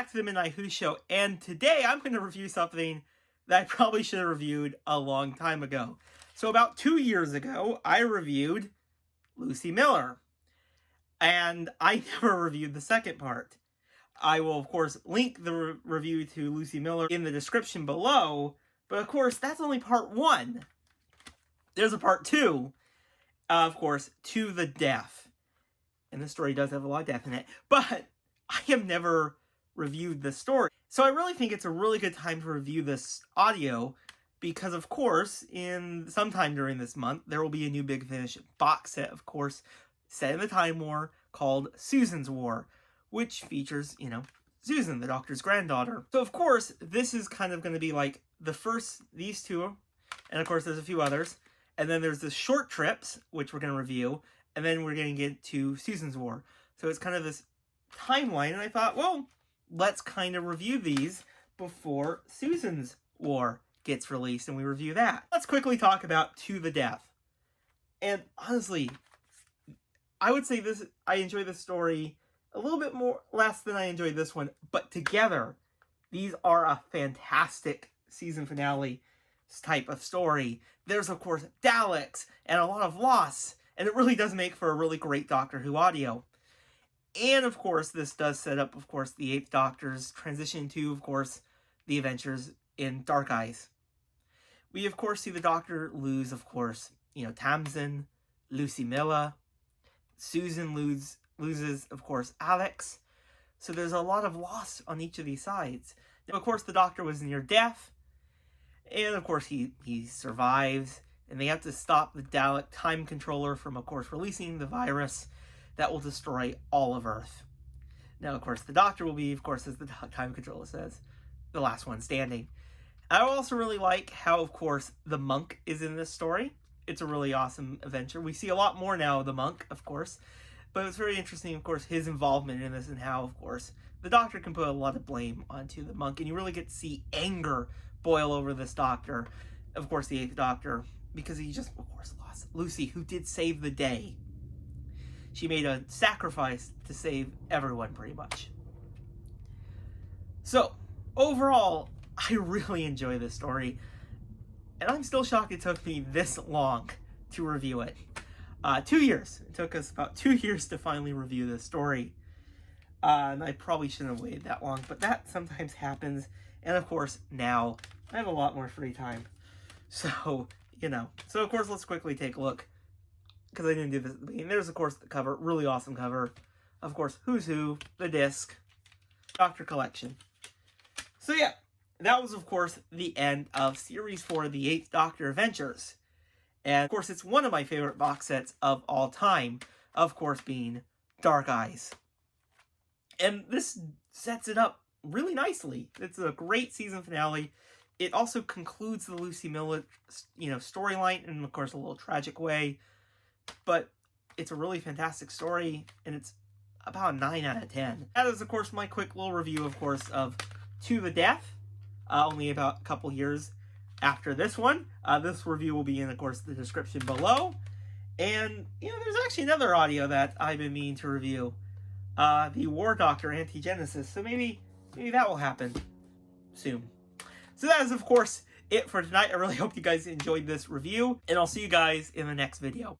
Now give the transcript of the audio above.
back to the Midnight Who Show, and today I'm going to review something that I probably should have reviewed a long time ago. So about 2 years ago, I reviewed Lucie Miller, and I never reviewed the second part. I will, of course, link the review to Lucie Miller in the description below, but of course, that's only part 1. There's a part 2, of course, To the Death. And this story does have a lot of death in it, but I have never reviewed this story. So I really think it's a really good time to review this audio because, of course, in sometime during this month, there will be a new Big Finish box set, of course, set in the Time War called Susan's War, which features, Susan, the Doctor's granddaughter. So, of course, this is kind of going to be like the first, these two, and of course, there's a few others. And then there's the short trips, which we're going to review, and then we're going to get to Susan's War. So it's kind of this timeline, and I thought, well, let's kind of review these before Susan's War gets released, and we review that. Let's quickly talk about To the Death. And honestly, I would say I enjoy this story a little bit less than I enjoyed this one, but together, these are a fantastic season finale type of story. There's, of course, Daleks and a lot of loss, and it really does make for a really great Doctor Who audio. And, of course, this does set up, of course, the 8th Doctor's transition to, of course, the adventures in Dark Eyes. We, of course, see the Doctor lose, of course, Tamsin, Lucie Miller. Susan loses, of course, Alex. So there's a lot of loss on each of these sides. Now, of course, the Doctor was near death. And, of course, he survives. And they have to stop the Dalek time controller from, of course, releasing the virus that will destroy all of Earth. Now, of course, the Doctor will be, of course, as the time controller says, the last one standing. I also really like how, of course, the monk is in this story. It's a really awesome adventure. We see a lot more now of the monk, of course. But it's very interesting, of course, his involvement in this and how, of course, the Doctor can put a lot of blame onto the monk. And you really get to see anger boil over this Doctor, of course, the 8th Doctor, because he just, of course, lost Lucie, who did save the day. She made a sacrifice to save everyone, pretty much. So, overall, I really enjoy this story, and I'm still shocked it took me this long to review it. 2 years. It took us about 2 years to finally review this story. And I probably shouldn't have waited that long, but that sometimes happens. And of course, now I have a lot more free time. So, So, of course, let's quickly take a look. Because I didn't do this at the beginning. There's, of course, the cover. Really awesome cover. Of course, Who's Who, the disc, Doctor Collection. So, yeah. That was, of course, the end of Series 4 of the 8th Doctor Adventures. And, of course, it's one of my favorite box sets of all time. Of course, being Dark Eyes. And this sets it up really nicely. It's a great season finale. It also concludes the Lucie Miller, storyline in, of course, a little tragic way. But it's a really fantastic story, and it's about a 9 out of 10. That is, of course, my quick little review, of course, of To the Death. Only about a couple years after this one. This review will be in, of course, the description below. And, there's actually another audio that I've been meaning to review. The War Doctor Anti-Genesis. So maybe that will happen soon. So that is, of course, it for tonight. I really hope you guys enjoyed this review, and I'll see you guys in the next video.